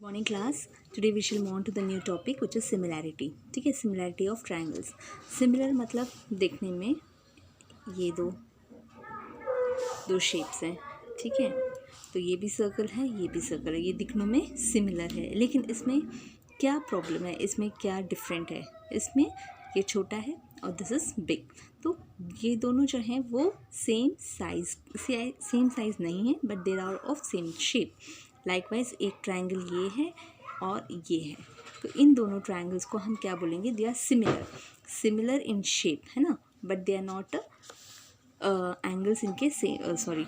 Morning class. Today we shall move on to the new topic which is similarity. ठीक है, similarity of triangles. Similar मतलब देखने में ये दो शेप्स हैं। ठीक है, तो ये भी सर्कल है, ये भी सर्कल है, ये दिखने में सिमिलर है, लेकिन इसमें क्या प्रॉब्लम है, इसमें क्या डिफरेंट है? इसमें ये छोटा है और दिस इज़ बिग। तो ये दोनों जो हैं वो सेम साइज़ नहीं है, but there are of same shape. Likewise एक ट्रायंगल ये है और ये है, तो इन दोनों ट्रायंगल्स को हम क्या बोलेंगे? They are similar in shape, है ना, but they are not angles इनके सेम,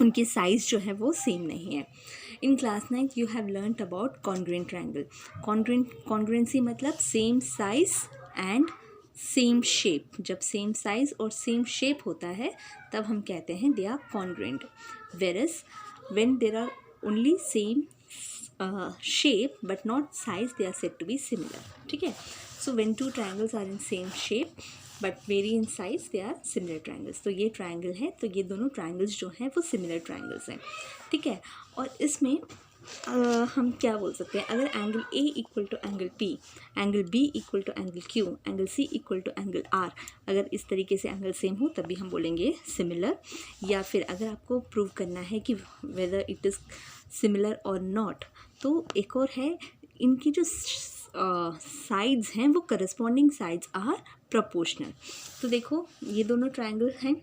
उनके साइज़ जो है वो सेम नहीं है। In class 9 you have learned about congruent triangle. Congruency मतलब same size and same shape. जब सेम साइज़ और सेम शेप होता है तब हम कहते हैं they are congruent. Whereas when there are only same shape but not size, they are said to be similar. ठीक है, so when two triangles are in same shape but vary in size, they are similar triangles. तो ये triangle है, तो ये दोनों triangles जो हैं वो similar triangles हैं. ठीक है, और इसमें हम क्या बोल सकते हैं? अगर angle A equal to angle P, angle B equal to angle Q, angle C equal to angle R, अगर इस तरीके से एंगल सेम हो तभी हम बोलेंगे सिमिलर। या फिर अगर आपको प्रूव करना है कि वेदर इट इज़ सिमिलर और नॉट, तो एक और है, इनकी जो साइड्स हैं वो करस्पॉन्डिंग साइड्स आर प्रोपोर्शनल। तो देखो ये दोनों ट्रायंगल हैं,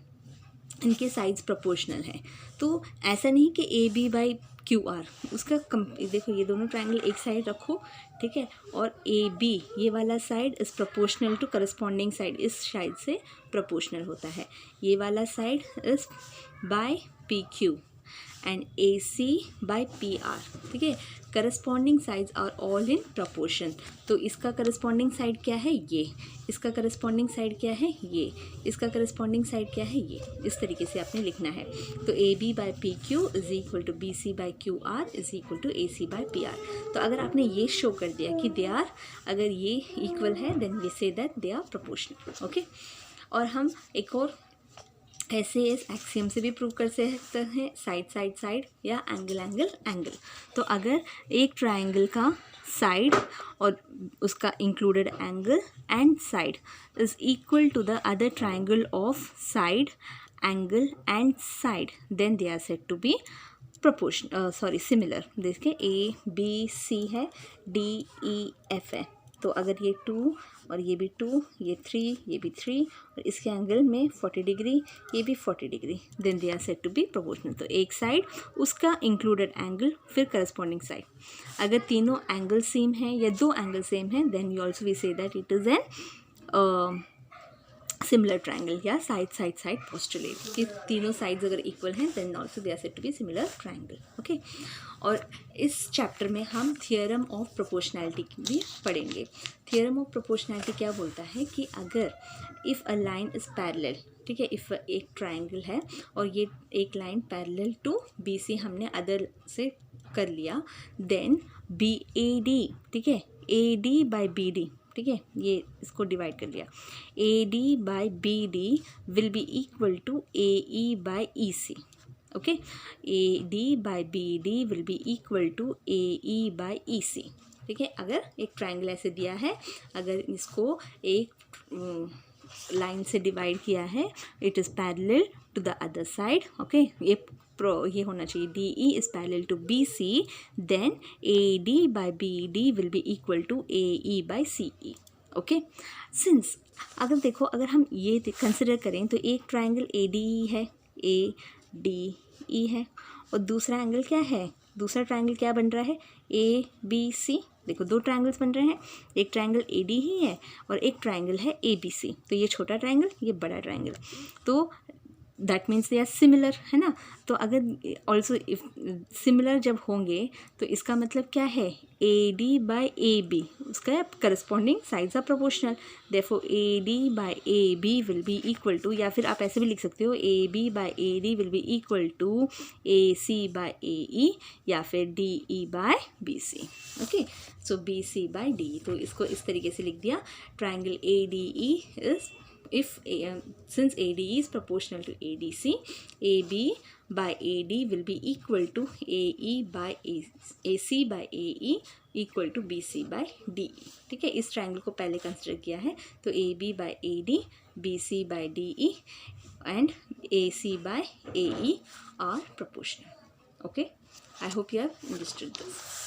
इनके साइड्स प्रोपोर्शनल हैं। तो ऐसा नहीं कि A B by Q R, उसका देखो ये दोनों ट्रायंगल एक साइड रखो, ठीक है, और ए बी ये वाला side is proportional to corresponding side, इस साइड से प्रोपोर्शनल होता है। ये वाला side is by P Q and A C by P R. ठीक है, corresponding sides are all in proportion. तो इसका करस्पॉन्डिंग साइड क्या है? ये। इसका करस्पॉन्डिंग साइड क्या है? ये। इसका करस्पॉन्डिंग साइड क्या है? ये। इस तरीके से आपने लिखना है। तो A B by P Q is equal to B C by Q R is equal to A C by P R. तो अगर आपने ये शो कर दिया कि दे आर, अगर ये इक्वल है then we say that they are proportional. Okay, और हम एक और ऐसे इस एक्सियम से भी प्रूव कर सकते हैं, साइड या एंगल। तो अगर एक ट्रायंगल का साइड और उसका included angle and side is equal to the other triangle of side, angle and side, then they are said to be similar. देखिए ए बी सी है, डी ई एफ है, तो अगर ये 2 और ये भी 2, ये 3, ये भी 3, और इसके एंगल में 40 डिग्री, ये भी 40 degree, then they are said to be proportional. तो एक साइड उसका इंक्लूडेड एंगल फिर करस्पॉन्डिंग साइड। अगर तीनों एंगल सेम हैं या दो एंगल सेम हैं, then you also we say that it is an similar triangle या साइड पोस्टुलेट। कि तीनों साइड्स अगर इक्वल हैं then also they are said to be similar triangle. Okay, और इस चैप्टर में हम थियरम ऑफ प्रोपोर्शनैलिटी भी पढ़ेंगे। थियरम ऑफ प्रोपोर्शनैलिटी क्या बोलता है कि अगर if a line is parallel, ठीक है, इफ़ एक ट्रायंगल है और ये एक line parallel to B C हमने अदर से कर लिया, देन बी ए डी, ठीक है, A D by B D, ठीक है, ये इसको डिवाइड कर लिया, A D by B D will be equal to A E by E C. Okay, A D by B D will be equal to A E by E C. ठीक है, अगर एक ट्रायंगल ऐसे दिया है, अगर इसको एक लाइन से डिवाइड किया है, it is parallel to the other side. Okay, ये होना चाहिए D E is parallel to B C, then A D by B D will be equal to A E by C E. Okay, since अगर देखो, अगर हम ये consider करें तो एक ट्रायंगल ए डी है, ए डी ई है, और दूसरा एंगल क्या है? दूसरा ट्रायंगल क्या बन रहा है? A B C. देखो दो ट्रायंगल्स बन रहे हैं, एक ट्रायंगल ए डी ही है और एक ट्रायंगल है ए बी सी। तो ये छोटा ट्रायंगल, ये बड़ा ट्रायंगल, तो that means they are similar, है ना। तो अगर ऑल्सो इफ सिमिलर जब होंगे तो इसका मतलब क्या है? A D by A B, उसका corresponding sides are proportional, therefore A D by A B will be equal to, या फिर आप ऐसे भी लिख सकते हो, A B by A D will be equal to A C by A E, या फिर D E by B C. Okay, so B C by D, तो इसको इस तरीके से लिख दिया, triangle A D E is if since AD is proportional to ADC, AB by AD will be equal to AE by AC by AE equal to BC by DE. ठीक है, इस ट्रायंगल को पहले कंसिडर किया है, तो AB by AD, BC by DE and AC by AE are proportional. Okay, I hope you have understood this.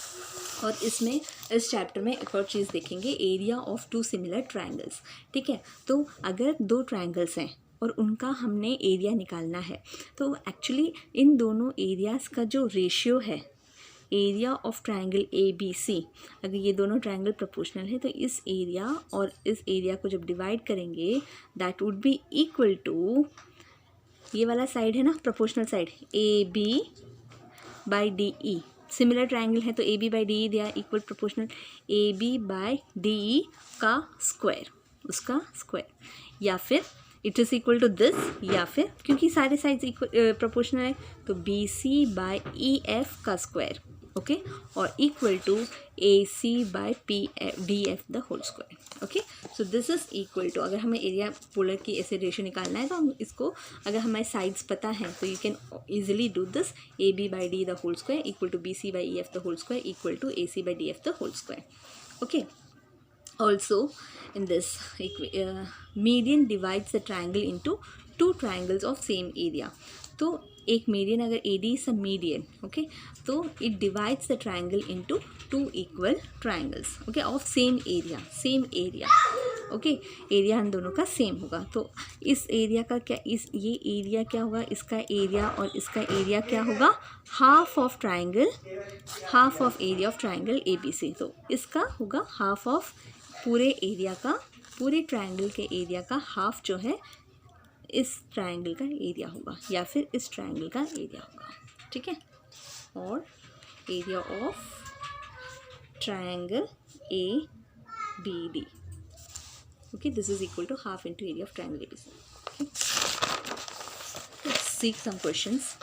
और इसमें इस चैप्टर में एक और चीज़ देखेंगे, area of two similar triangles. ठीक है, तो अगर दो ट्रायंगल्स हैं और उनका हमने एरिया निकालना है, तो एक्चुअली इन दोनों एरियाज़ का जो रेशियो है, एरिया ऑफ ट्रायंगल ABC, अगर ये दोनों ट्रायंगल प्रोपोर्शनल है तो इस एरिया और इस एरिया को जब डिवाइड करेंगे that would be equal to, ये वाला साइड है ना proportional side, AB by DE. Similar triangle है तो AB by DE they are equal proportional, AB by DE का स्क्वायर, उसका स्क्वायर, या फिर it is equal to this, या फिर क्योंकि सारे साइड्स इक्वल प्रोपोर्शनल है तो BC बाई EF का स्क्वायर. ओके, और equal to AC by DF the whole square. Okay, so this is equal to, अगर हमें एरिया पोलर की ऐसे रेशियो निकालना है तो हम इसको, अगर हमारे साइड्स पता है तो you can easily do this, AB by D the whole square equal to BC by EF the whole square equal to AC by DF the whole square. Okay, also in this median divides the triangle into two triangles of same area. तो एक median, अगर AD is a median, okay, तो it divides the triangle into two equal triangles, okay, of same area, okay, area हम दोनों का same होगा. तो इस एरिया का क्या, ये एरिया क्या होगा, इसका एरिया और इसका एरिया क्या होगा, half of triangle, half of area of triangle ABC. तो इसका होगा हाफ ऑफ पूरे एरिया का, पूरे ट्राइंगल के एरिया का हाफ जो है इस ट्राइंगल का एरिया होगा, या फिर इस ट्राइंगल का एरिया होगा. ठीक है, और area of triangle ABD, okay, this is equal to half into area of triangle ABC. Let's see some questions.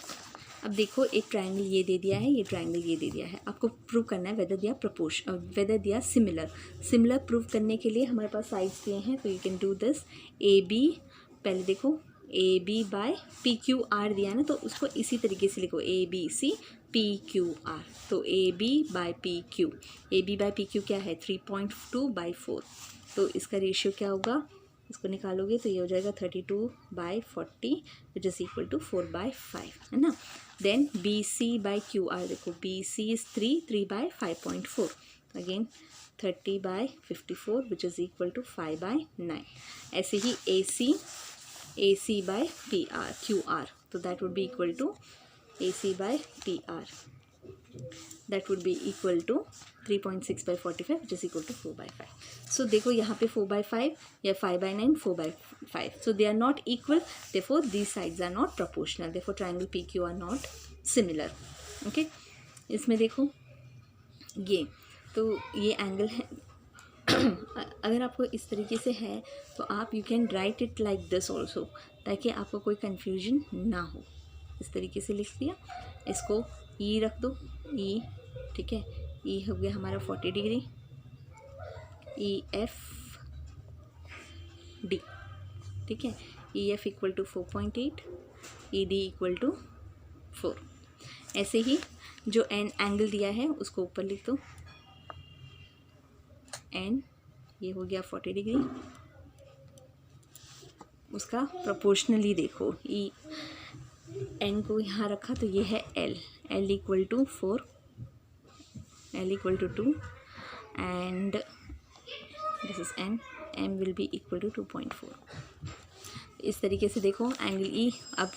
अब देखो, एक ट्राइंगल ये दे दिया है, ये ट्राइंगल ये दे दिया है, आपको प्रूव करना है वेदर दिया प्रोपोर्शन, वेदर दिया सिमिलर प्रूव करने के लिए हमारे पास साइड्स दिए हैं, तो you can do this. AB, पहले देखो AB बाय PQR दिया है ना, तो उसको इसी तरीके से लिखो, ABC PQR. तो AB बाय PQ क्या है, 3.2/4. तो इसका रेशियो क्या होगा, इसको निकालोगे तो ये हो जाएगा 32/40 विच इज़ इक्वल टू 4/5, है ना. देन BC बाई QR, देखो BC is 3/5.4, again 30/54 which is equal to 5/9. ऐसे ही AC बाई QR, तो that would be equal to AC by PR, that would be equal to 3.6/45 which is equal to 4/5. So देखो यहाँ पे 4/5 या 5/9, 4/5. So they are not equal, therefore these sides are not proportional, therefore triangle PQ are not similar. Okay, इसमें देखो ये, तो ये angle है. अगर आपको इस तरीके से है तो आप you can write it like this also, ताकि आपको कोई कन्फ्यूजन ना हो. इस तरीके से लिख दिया, इसको E रख दो, E, ठीक है, E हो गया हमारा 40 डिग्री, EFD, ठीक है, EF equal to 4.8, ED equal to 4. ऐसे ही जो N एंगल दिया है उसको ऊपर लिख दो, N ये हो गया 40 डिग्री, उसका प्रोपोर्शनली देखो, N को यहाँ रखा तो ये है L equal to 4, L equal to 2 and this is M will be equal to 2.4. इस तरीके से देखो एंगल E. अब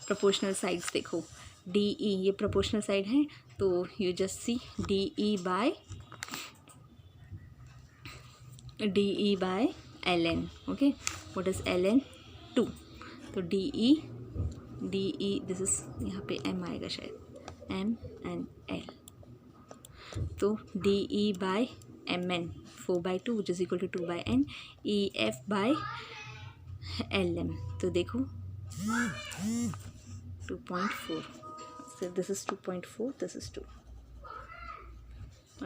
प्रोपोर्शनल साइड्स देखो, DE ये प्रोपोर्शनल साइड है, तो you just see DE by LN. Okay, what is LN, 2. तो DE दिस इज, यहाँ पे M आएगा शायद, M एंड L. तो DE by MN 4/2 which is equal to 2/N, EF by LM. तो देखो 2.4, so this is 2.4, this is 2.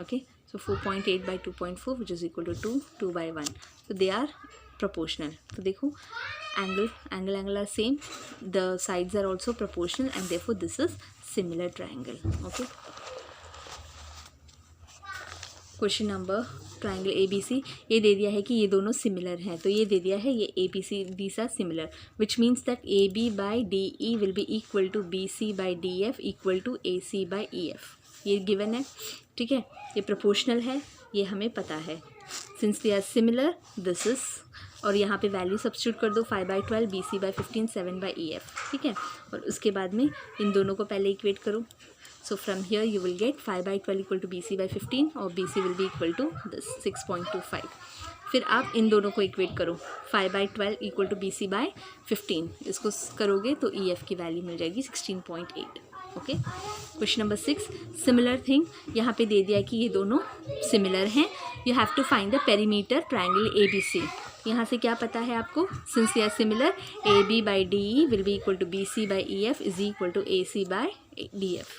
Okay, so 4.8 by 2.4 which is equal to 2/1. So they are proportional. तो देखो angle are same, the sides are also proportional and therefore this is similar triangle. Okay. Question number triangle A B C, ये दे दिया है कि ये दोनों similar हैं, तो ये दे दिया है ये A B C these are similar, which means that A B by D E will be equal to B C by D F equal to A C by E F. ये given है, ठीक है. ये proportional है, ये हमें पता है. Since they are similar this is, और यहाँ पे वैल्यू सब्स्टिट्यूट कर दो 5/12, बी सी बाई 15, 7/EF. ठीक है. और उसके बाद में इन दोनों को पहले इक्वेट करो. So from here you will get 5/12 equal to BC by 15 और BC will be equal to this 6.25. फिर आप इन दोनों को इक्वेट करो 5/12 equal to BC by 15. इसको करोगे तो EF की वैल्यू मिल जाएगी 16.8. Okay. Question number 6, similar thing. यहाँ पे दे दिया है कि ये दोनों सिमिलर हैं. You have to find the perimeter triangle ABC. यहाँ से क्या पता है आपको, since they are similar AB by DE will be equal to BC by EF is equal to AC by DF.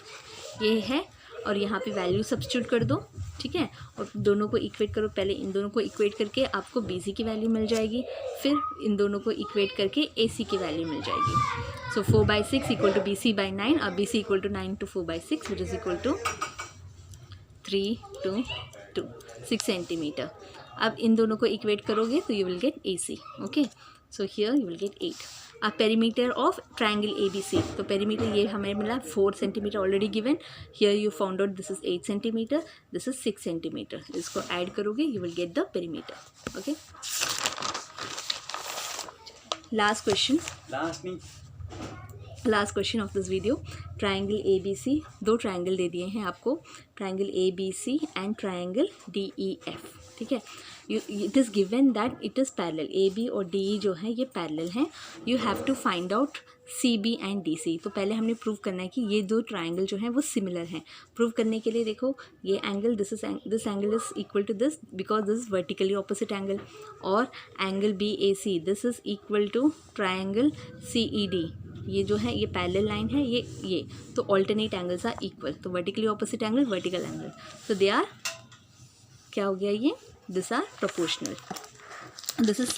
ये है, और यहाँ पे वैल्यू सब्स्टिट्यूट कर दो. ठीक है. और दोनों को इक्वेट करो. पहले इन दोनों को इक्वेट करके आपको BC की वैल्यू मिल जाएगी, फिर इन दोनों को इक्वेट करके AC की वैल्यू मिल जाएगी. So 4/6 equal to BC by 9 और BC equal to 9 to 4/6 which is equal to 3 to 2, 6 centimetre. अब इन दोनों को इक्वेट करोगे तो you will get AC. Okay. So here you will get 8. अब पेरीमीटर ऑफ ट्राइंगल ABC, तो पेरीमीटर ये हमें मिला 4 centimetre already given. Here you found out this is 8 centimetre, this is 6 centimetre. इसको ऐड करोगे you will get the perimeter. Okay. Last question of this video, triangle ABC. 2 triangle दे दिए हैं आपको, triangle ABC and triangle DEF. ठीक है. It is given that it is parallel. AB और DE जो है ये पैरेलल हैं. You have to find out CB and DC. तो पहले हमने प्रूव करना है कि ये 2 ट्राइंगल जो हैं वो सिमिलर हैं. प्रूव करने के लिए देखो, ये angle this angle is equal to this because this is vertically opposite angle, और angle BAC this is equal to triangle CED. ये जो है ये पैरेलल लाइन है, ये तो ऑल्टरनेट एंगल्स आर इक्वल. तो vertically opposite angle, vertical angle, तो दे आर, क्या हो गया ये, this are proportional. This is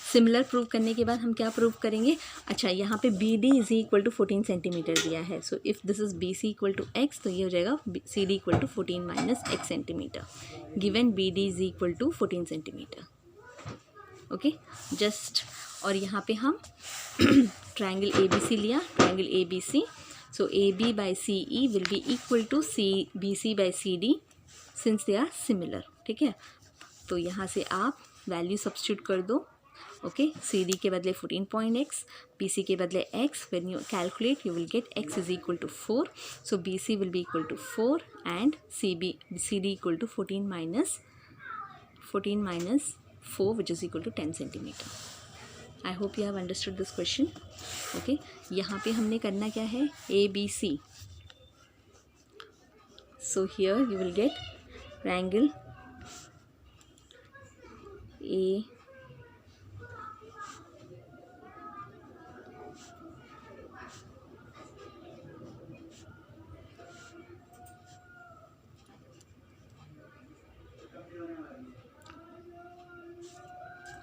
similar prove करने के बाद हम क्या प्रूव करेंगे. अच्छा, यहाँ पे BD is equal to 14 centimetre दिया है. So if this is BC equal to X, तो ये हो जाएगा CD equal to 14 minus X centimetre. Given BD is equal to 14 centimetre. Okay. Just, और यहाँ पे हम ट्राइंगल ABC लिया, triangle ABC. So AB by CE will be equal to BC by CD since they are similar. ठीक है. तो यहाँ से आप वैल्यू सब्स्टिट्यूट कर दो. ओके. CD के बदले 14.x, BC के बदले x. When you calculate you will get x is equal to 4. So BC will be equal to 4 and CD equal to 14 minus 4 which is equal to 10 centimetre. I hope you have understood this question. Okay. यहाँ पे हमने करना क्या है, ABC. So here you will get triangle A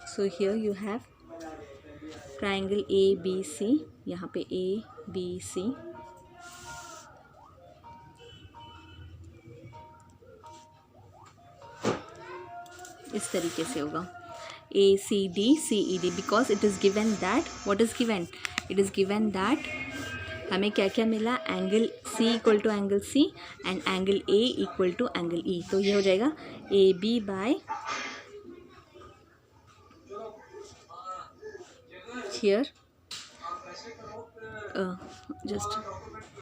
so here you have triangle ABC. यहाँ पे ABC, इस तरीके से होगा ACD CED because it is given that, what is given, it is given that हमें क्या क्या मिला, angle C equal to angle C and angle A equal to angle E. तो ये हो जाएगा AB बाय हियर जस्ट